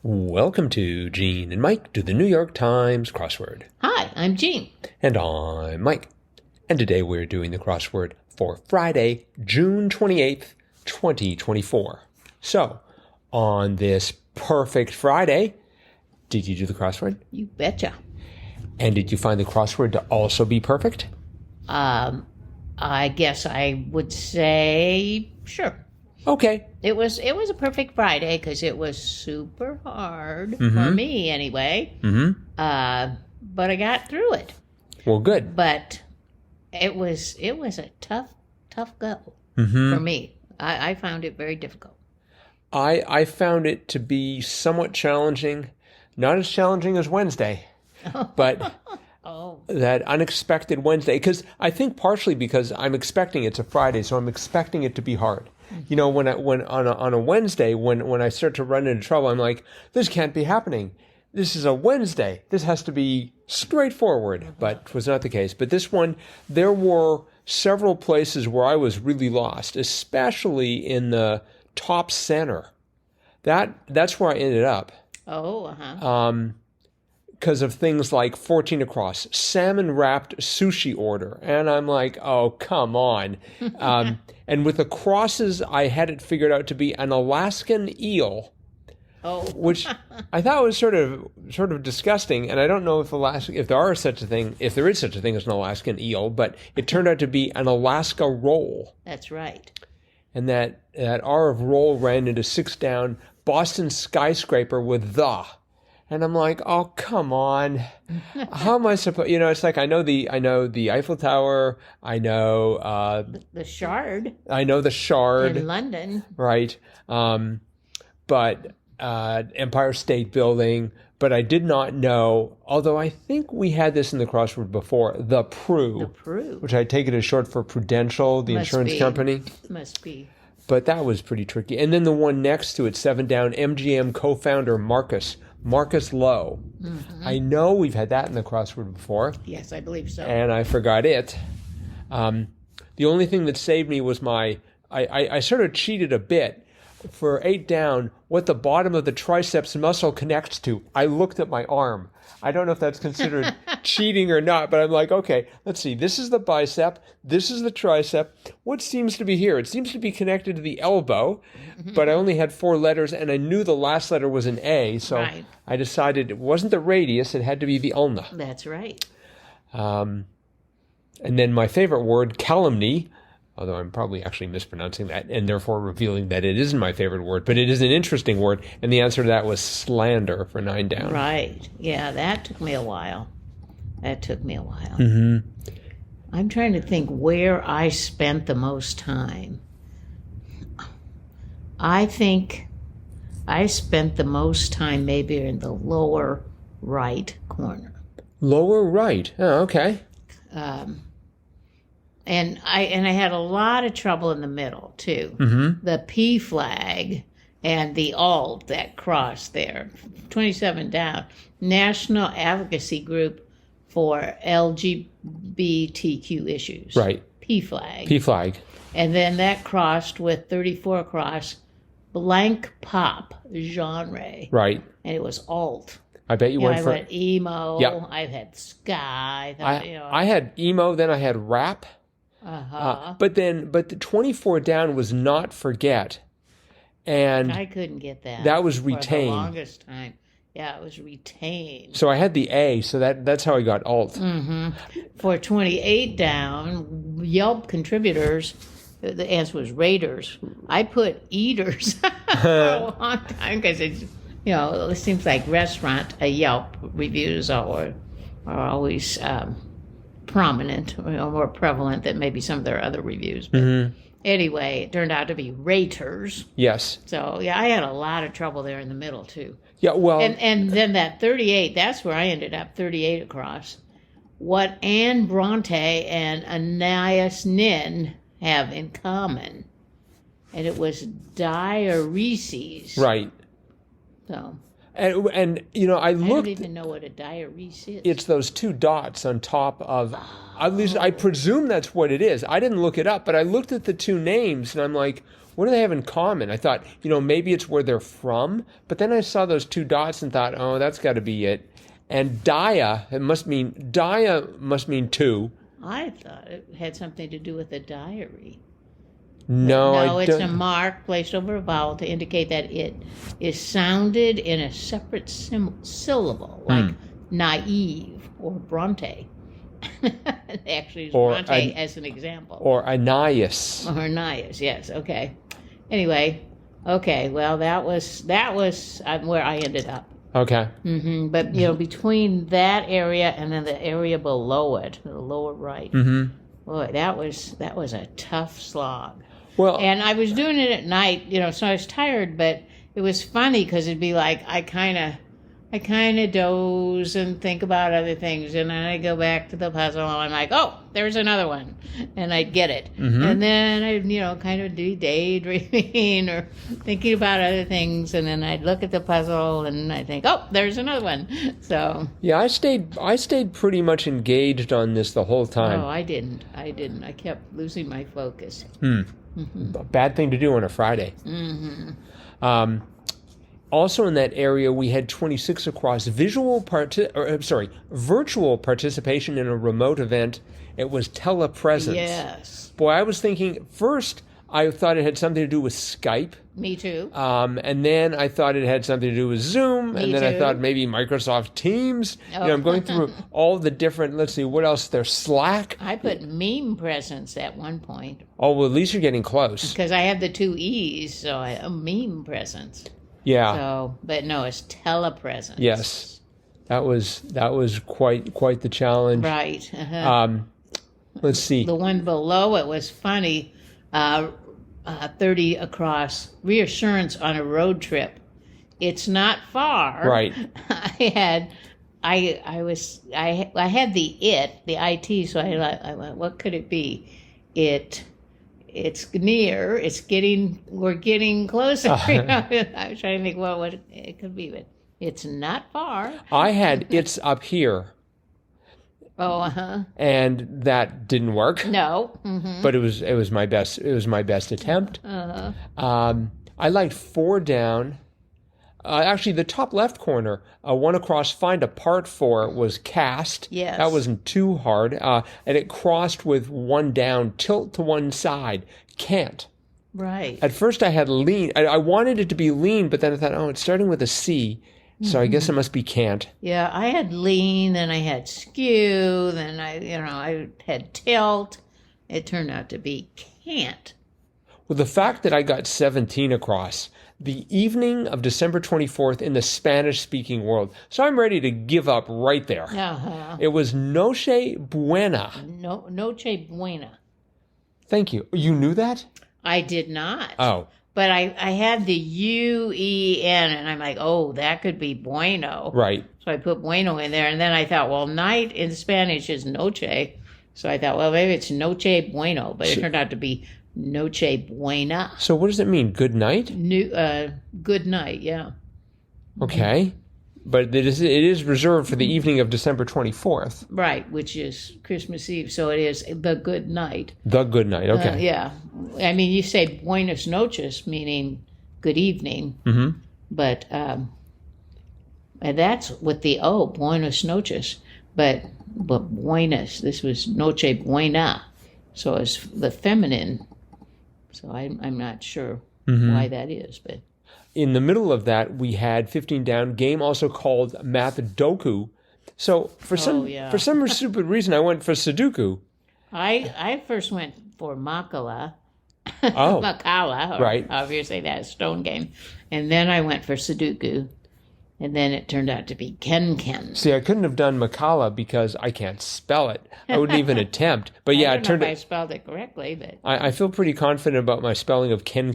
Welcome to Gene and Mike do the New York Times crossword. Hi, I'm Jean. And I'm Mike. And today we're doing the crossword for Friday, June 28th, 2024. So, on this perfect Friday, did you do the crossword? You betcha. And did you find the crossword to also be perfect? I guess I would say sure. Okay. It was a perfect Friday because it was super hard for me anyway. But I got through it. Well, good. But it was a tough go for me. I found it very difficult. I found it to be somewhat challenging, not as challenging as Wednesday, but that unexpected Wednesday. Because I think partially because I'm expecting it's a Friday, so I'm expecting it to be hard. You know, when on a Wednesday, when I start to run into trouble, I'm like, this can't be happening. This is a Wednesday. This has to be straightforward, but it was not the case. But this one, there were several places where I was really lost, especially in the top center. That's where I ended up. Because of things like 14 across, salmon-wrapped sushi order. And I'm like, oh, come on. And with the crosses, I had it figured out to be an Alaskan eel, which I thought was sort of disgusting. And I don't know if there is such a thing as an Alaskan eel, but it turned out to be an Alaska roll. That's right. And that R of roll ran into 6 down Boston skyscraper with the. And I'm like, oh, come on. How am I supposed, it's like I know the Eiffel Tower. I know the Shard. I know the Shard. In London. Right. But Empire State Building. But I did not know, although I think we had this in the crossword before, the Pru. The Pru. Which I take it as short for Prudential, the insurance company. Must be. But that was pretty tricky. And then the one next to it, 7 down, MGM co-founder Marcus Lowe. I know we've had that in the crossword before. Yes, I believe so. And I forgot it. The only thing that saved me was I sort of cheated a bit. For 8 down, what the bottom of the triceps muscle connects to. I looked at my arm. I don't know if that's considered cheating or not, but I'm like, okay, let's see. This is the bicep. This is the tricep. What seems to be here? It seems to be connected to the elbow, but I only had 4 letters, and I knew the last letter was an A, so I decided it wasn't the radius. It had to be the ulna. That's right. And then my favorite word, calumny, although I'm probably actually mispronouncing that and therefore revealing that it isn't my favorite word, but it is an interesting word. And the answer to that was slander for 9 down. Right. Yeah, that took me a while. I'm trying to think where I spent the most time. I think I spent the most time maybe in the lower right corner. Lower right. Oh, okay. And I had a lot of trouble in the middle, too. The P flag and the alt, that cross there, 27 down, National Advocacy Group for LGBTQ issues. Right. P flag. P flag. And then that crossed with 34 across, blank pop genre. Right. And it was alt. I bet you went for... I went emo. Yep. I had ska. I had emo, then I had rap. But the 24 down was not forget. And I couldn't get that. That was retained. For the longest time. Yeah, it was retained. So I had the A, so that's how I got alt. For 28 down, Yelp contributors, the answer was Raiders. I put Eaters for a long time because it's, it seems like restaurant Yelp reviews are always prominent, more prevalent than maybe some of their other reviews. But anyway, it turned out to be Raters. Yes. So, yeah, I had a lot of trouble there in the middle, too. Yeah, well... And then that 38, that's where I ended up, 38 across. What Anne Bronte and Anais Nin have in common. And it was diureses. Right. So... And I looked... I don't even know what a diurese is. It's those 2 dots on top of... At least I presume that's what it is. I didn't look it up, but I looked at the 2 names, and I'm like, what do they have in common? I thought, maybe it's where they're from. But then I saw those 2 dots and thought, oh, that's got to be it. And dia must mean 2. I thought it had something to do with a diary. No, it's a mark placed over a vowel to indicate that it is sounded in a separate syllable, like naive or Bronte. They actually use Bronte as an example. Or Ananias. Or Ananias, yes. Okay. Anyway, okay. Well, that was where I ended up. Okay. Mm-hmm. But between that area and then the area below it, the lower right, boy, that was a tough slog. Well, and I was doing it at night, so I was tired, but it was funny because it'd be like I kind of doze and think about other things, and then I go back to the puzzle, and I'm like, oh, there's another one, and I'd get it. And then I'd, kind of do daydreaming or thinking about other things, and then I'd look at the puzzle, and I'd think, oh, there's another one. So yeah, I stayed pretty much engaged on this the whole time. No, I didn't. I kept losing my focus. Bad thing to do on a Friday. Also in that area, we had 26 across. Virtual participation in a remote event. It was telepresence. Yes. Boy, I was thinking, first, I thought it had something to do with Skype. Me too. And then I thought it had something to do with Zoom. Me and then too. I thought maybe Microsoft Teams. Oh. I'm going through all the different, let's see, what else? There's Slack. I put meme presence at one point. Oh, well, at least you're getting close. Because I have the 2 E's, so a meme presence. Yeah. So, but no, it's telepresence. Yes. That was quite the challenge. Right. Let's see. The one below it was funny. 30 across. Reassurance on a road trip. It's not far. Right. I had the IT. So I went, what could it be? It's near. We're getting closer. I was trying to think, well, what it could be, but it's not far. I had it's up here. Oh, and that didn't work. No. But it was my best. It was my best attempt. I liked 4 down. Actually, the top left corner, 1 across, find a part for was cast. Yes. That wasn't too hard. And it crossed with 1 down, tilt to one side, can't. Right. At first I had lean. I wanted it to be lean, but then I thought, oh, it's starting with a C, so I guess it must be can't. Yeah, I had lean, then I had skew, then I had tilt. It turned out to be can't. Well, the fact that I got 17 across the evening of December 24th in the Spanish-speaking world. So I'm ready to give up right there. It was Noche Buena. Noche Buena. Thank you. You knew that? I did not. Oh. But I had the U-E-N, and I'm like, oh, that could be bueno. Right. So I put bueno in there, and then I thought, well, night in Spanish is noche. So I thought, well, maybe it's noche bueno, but it turned out to be Noche Buena. So what does it mean? Good night? Good night, yeah. Okay. But it is reserved for the evening of December 24th. Right, which is Christmas Eve. So it is the good night. The good night, okay. Yeah. I mean, you say buenas noches, meaning good evening. Mm-hmm. But and that's with the O, buenas noches. But buenas, this was noche buena. So it's the feminine. So I'm not sure why that is, but in the middle of that we had 15 down, game also called Math Doku. So for some stupid reason I went for Sudoku. I first went for Makala. Oh, Makala, or right. however you say that, stone game, and then I went for Sudoku. And then it turned out to be Ken. See, I couldn't have done Makala because I can't spell it. I wouldn't even attempt. But yeah, it turned out I spelled it correctly, but I feel pretty confident about my spelling of Ken.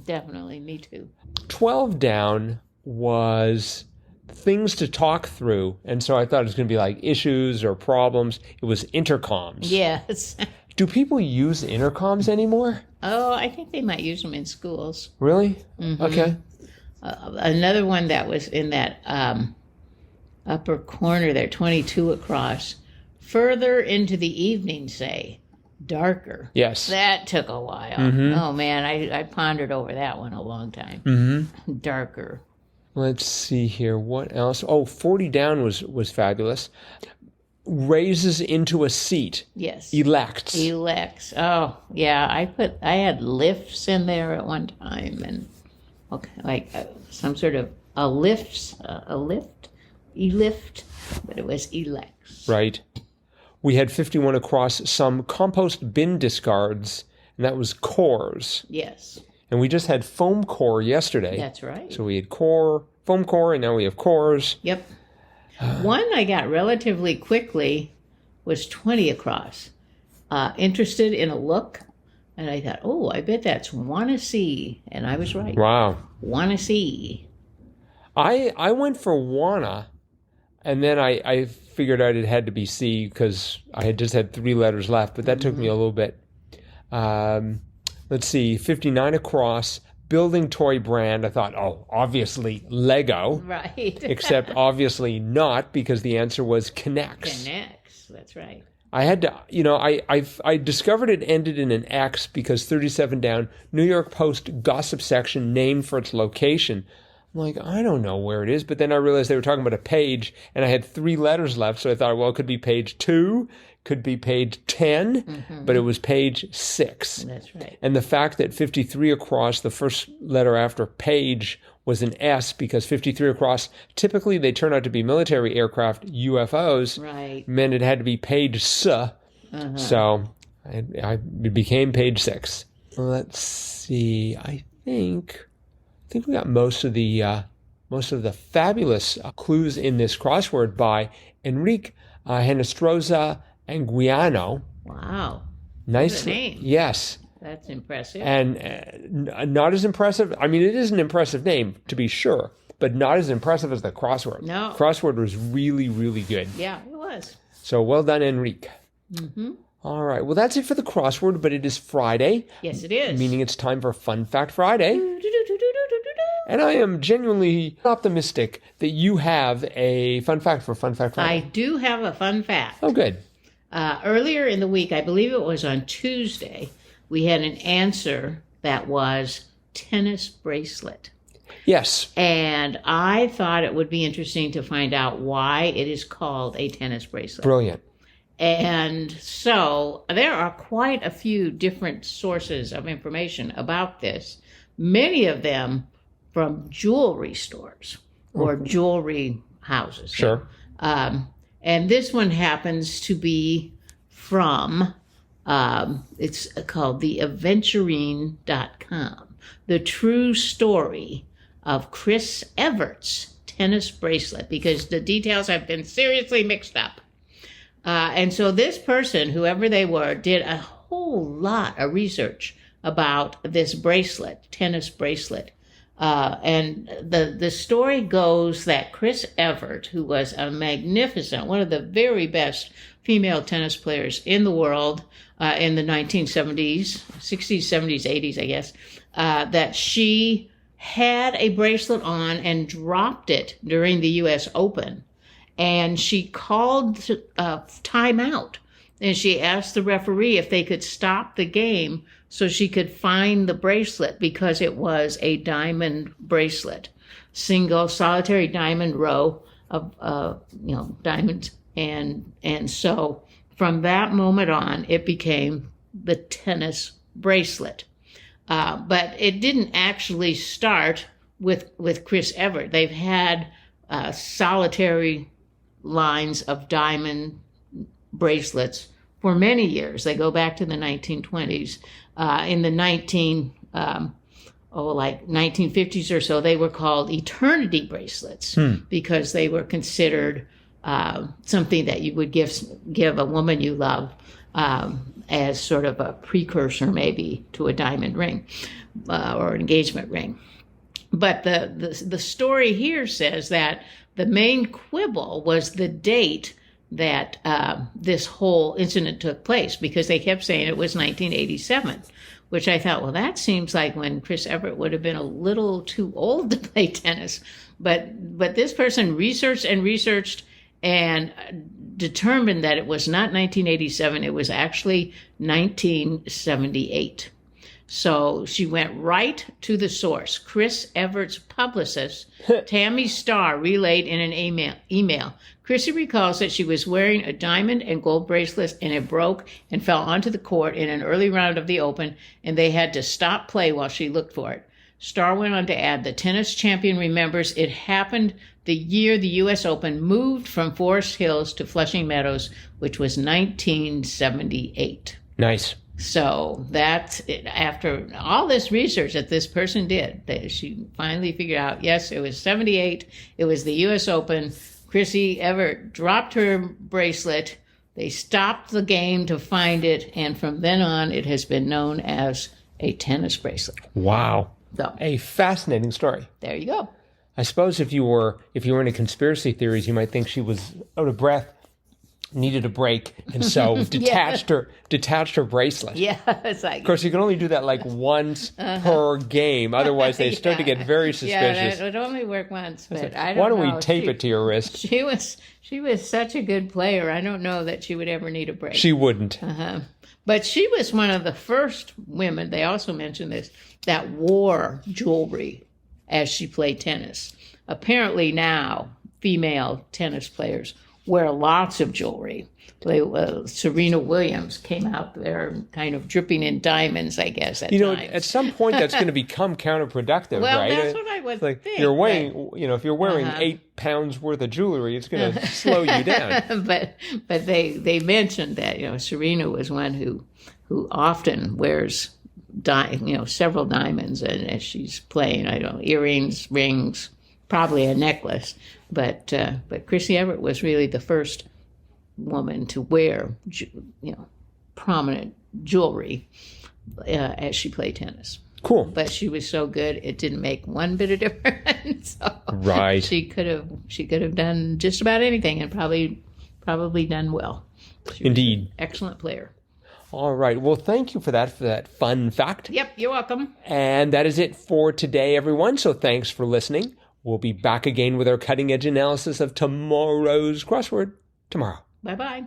Definitely, me too. 12 down was things to talk through, and so I thought it was going to be like issues or problems. It was intercoms. Yes. Do people use intercoms anymore? Oh, I think they might use them in schools. Really? Mm-hmm. Okay. Another one that was in that upper corner there, 22 across, further into the evening, say, darker. Yes. That took a while. Mm-hmm. Oh, man, I pondered over that one a long time. Mm-hmm. Darker. Let's see here. What else? Oh, 40 down was fabulous. Raises into a seat. Yes. Elects. Elects. Oh, yeah. I had lifts in there at one time, and some sort of elift, but it was elects. Right. We had 51 across some compost bin discards, and that was cores. Yes. And we just had foam core yesterday. That's right. So we had foam core, and now we have cores. Yep. One I got relatively quickly was 20 across. Interested in a look, and I thought, oh, I bet that's wanna see, and I was right. Wow. Wanna see. I went for wanna, and then I figured out it had to be C because I had just had 3 letters left, but that took me a little bit. Let's see, 59 across, building toy brand. I thought, oh, obviously Lego. Right. Except obviously not, because the answer was Connects. Connects, that's right. I had to, I discovered it ended in an X because 37 down, New York Post gossip section named for its location. I'm like, I don't know where it is. But then I realized they were talking about a page, and I had 3 letters left. So I thought, well, it could be page 2, could be page 10, but it was page 6. That's right. And the fact that 53 across, the first letter after page, was an S, because 53 across, typically they turn out to be military aircraft, UFOs, Right. meant it had to be page S. So it became page 6. Let's see. I think we got most of the fabulous clues in this crossword by Enrique Henestroza Anguiano. Wow. Nice What a name. Yes. That's impressive. And not as impressive. I mean, it is an impressive name, to be sure, but not as impressive as the crossword. No. Crossword was really, really good. Yeah, it was. So well done, Enrique. All right. Well, that's it for the crossword, but it is Friday. Yes, it is. Meaning it's time for Fun Fact Friday. And I am genuinely optimistic that you have a fun fact for Fun Fact Friday. I do have a fun fact. Oh, good. Earlier in the week, I believe it was on Tuesday, we had an answer that was tennis bracelet. Yes. And I thought it would be interesting to find out why it is called a tennis bracelet. Brilliant. And so there are quite a few different sources of information about this, many of them from jewelry stores or jewelry houses. Sure. And this one happens to be from, it's called the Aventurine.com, the true story of Chris Evert's tennis bracelet, because the details have been seriously mixed up. And so this person, whoever they were, did a whole lot of research about this bracelet, tennis bracelet. And the story goes that Chris Evert, who was a magnificent, one of the very best female tennis players in the world in the 1970s, 60s, 70s, 80s, I guess, that she had a bracelet on and dropped it during the U.S. Open. And she called timeout, and she asked the referee if they could stop the game so she could find the bracelet, because it was a diamond bracelet, single solitary diamond row of diamonds, and so from that moment on it became the tennis bracelet. But it didn't actually start with Chris Evert. They've had solitary lines of diamond bracelets for many years. They go back to the 1920s. In the 1950s or so, they were called eternity bracelets because they were considered something that you would give a woman you love as sort of a precursor maybe to a diamond ring or an engagement ring. But the story here says that the main quibble was the date that this whole incident took place, because they kept saying it was 1987, which I thought, well, that seems like when Chris Evert would have been a little too old to play tennis. But this person researched, and determined that it was not 1987, it was actually 1978. So she went right to the source. Chris Everett's publicist, Tammy Starr, relayed in an email. Chrissy recalls that she was wearing a diamond and gold bracelet, and it broke and fell onto the court in an early round of the Open, and they had to stop play while she looked for it. Starr went on to add, the tennis champion remembers it happened the year the U.S. Open moved from Forest Hills to Flushing Meadows, which was 1978. Nice. So that's it. After all this research that this person did, she finally figured out, yes, it was 78. It was the U.S. Open. Chrissy Everett dropped her bracelet. They stopped the game to find it. And from then on, it has been known as a tennis bracelet. Wow. So, a fascinating story. There you go. I suppose if you were into conspiracy theories, you might think she was out of breath, needed a break, and so detached her bracelet. Yeah, it's like. Of course, you can only do that like once per game. Otherwise, they start to get very suspicious. Yeah, it would only work once. But I don't Why don't know. we tape it to your wrist? She was such a good player. I don't know that she would ever need a break. She wouldn't. But she was one of the first women. They also mentioned this, that wore jewelry as she played tennis. Apparently now, female tennis players wear lots of jewelry. Serena Williams came out there kind of dripping in diamonds, I guess, at times. At some point that's going to become counterproductive, well, right? That's what I would think. You're weighing, if you're wearing 8 pounds worth of jewelry, it's going to slow you down. But they mentioned that, Serena was one who often wears several diamonds, and as she's playing, I don't know, earrings, rings, probably a necklace. But Chrissy Everett was really the first woman to wear, prominent jewelry as she played tennis. Cool. But she was so good, it didn't make one bit of difference. So right. She could have done just about anything and probably done well. Indeed. Excellent player. All right. Well, thank you for that fun fact. Yep, you're welcome. And that is it for today, everyone. So thanks for listening. We'll be back again with our cutting-edge analysis of tomorrow's crossword tomorrow. Bye-bye.